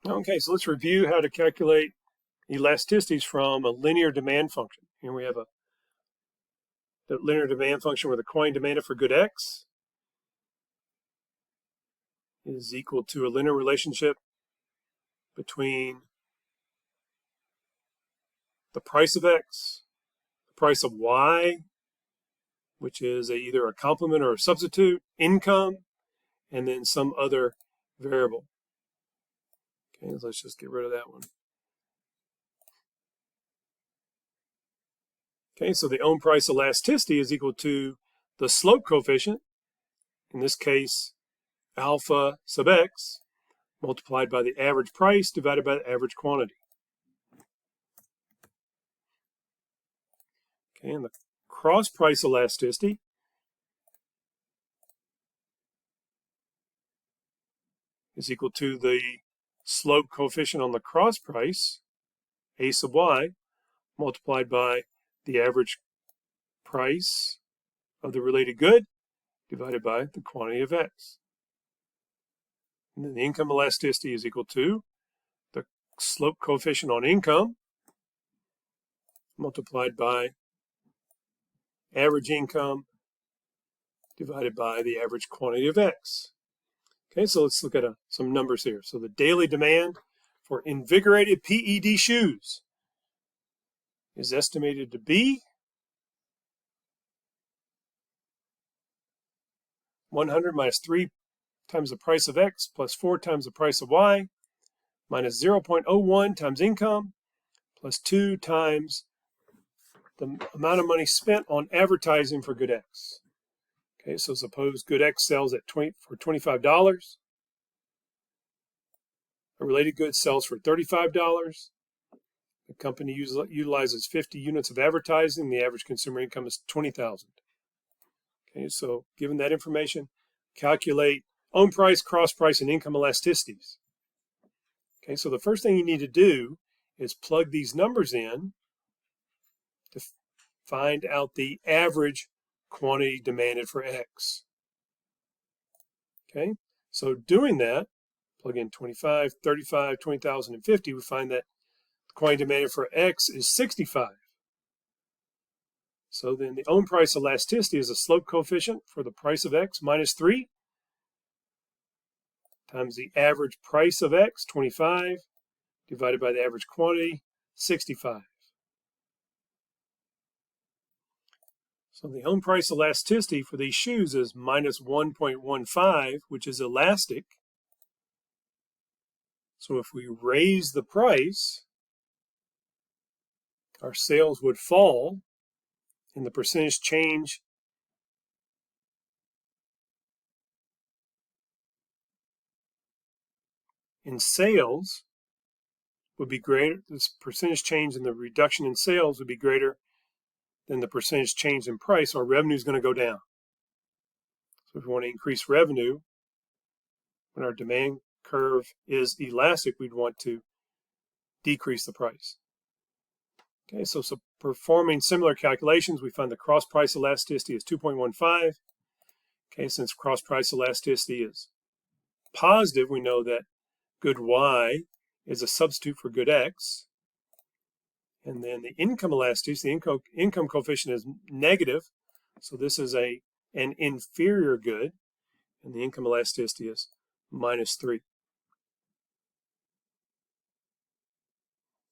Okay, so let's review how to calculate elasticities from a linear demand function. Here we have the linear demand function where the coin demanded for good X is equal to a linear relationship between the price of X, the price of Y, which is either a complement or a substitute, income, and then some other variable. Okay, so let's just get rid of that one. Okay, so the own price elasticity is equal to the slope coefficient, in this case, alpha sub X, multiplied by the average price divided by the average quantity. Okay, and the cross price elasticity is equal to the slope coefficient on the cross price, A sub Y, multiplied by the average price of the related good divided by the quantity of X. And then the income elasticity is equal to the slope coefficient on income multiplied by average income divided by the average quantity of X. Okay, so let's look at some numbers here. So the daily demand for invigorated PED shoes is estimated to be 100 minus 3 times the price of X plus 4 times the price of Y minus 0.01 times income plus 2 times the amount of money spent on advertising for good X. Okay, so suppose good X sells for $25. A related good sells for $35. The company utilizes 50 units of advertising. The average consumer income is $20,000. Okay, so given that information, calculate own price, cross price, and income elasticities. Okay, so the first thing you need to do is plug these numbers in to find out the average quantity demanded for X. Okay, so doing that, plug in 25, 35, 20,000, and 50, we find that the quantity demanded for X is 65. So then the own price elasticity is a slope coefficient for the price of X minus 3 times the average price of X, 25, divided by the average quantity, 65. So the own price elasticity for these shoes is minus 1.15, which is elastic. So if we raise the price, our sales would fall, and the percentage change in sales would be greater. This percentage change in the reduction in sales would be greater than the percentage change in price. Our revenue is going to go down. So if we want to increase revenue, when our demand curve is elastic, we'd want to decrease the price. Okay, so performing similar calculations, we find the cross price elasticity is 2.15. Okay, since cross price elasticity is positive, we know that good Y is a substitute for good X. And then the income elasticity, the income coefficient is negative, so this is an inferior good, and the income elasticity is minus 3.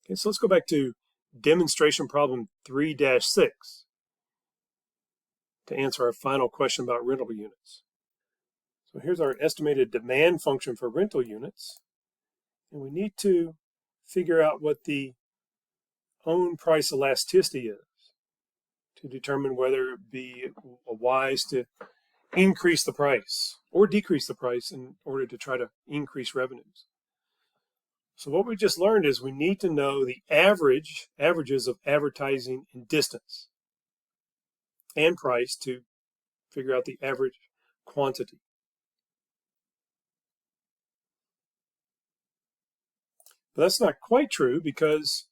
Okay, so let's go back to demonstration problem 3-6 to answer our final question about rental units. So here's our estimated demand function for rental units, and we need to figure out what the own price elasticity is to determine whether it be wise to increase the price or decrease the price in order to try to increase revenues. So what we just learned is we need to know the averages of advertising and distance and price to figure out the average quantity. But that's not quite true, because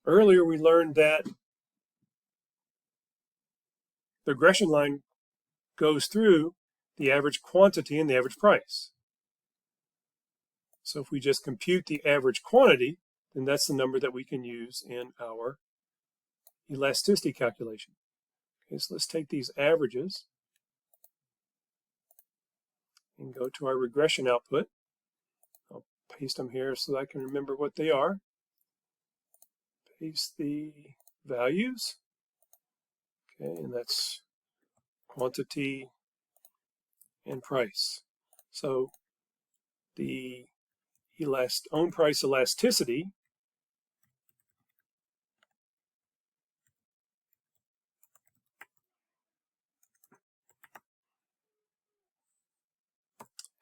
earlier we learned that the regression line goes through the average quantity and the average price. So if we just compute the average quantity, then that's the number that we can use in our elasticity calculation. Okay, so let's take these averages and go to our regression output. I'll paste them here so that I can remember what they are. Paste the values. Okay, and that's quantity and price. So the own price elasticity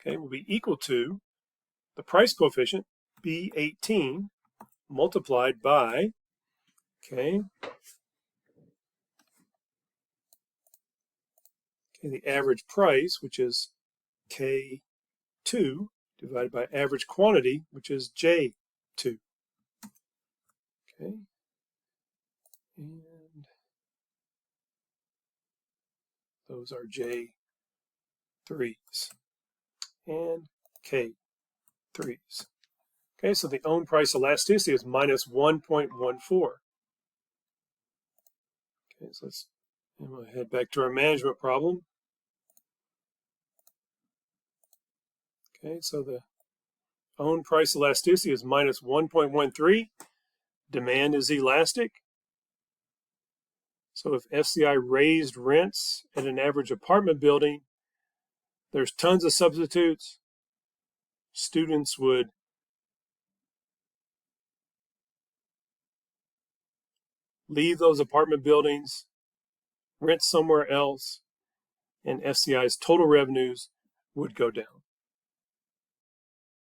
will be equal to the price coefficient, B18, multiplied by, the average price, which is K2, divided by average quantity, which is J2. Okay, and those are J3s and K3s. Okay, so the own price elasticity is minus 1.14. Okay, so I'm going to head back to our management problem. Okay, so the own price elasticity is minus 1.13. Demand is elastic. So if FCI raised rents at an average apartment building, there's tons of substitutes. Students would leave those apartment buildings, rent somewhere else, and FCI's total revenues would go down.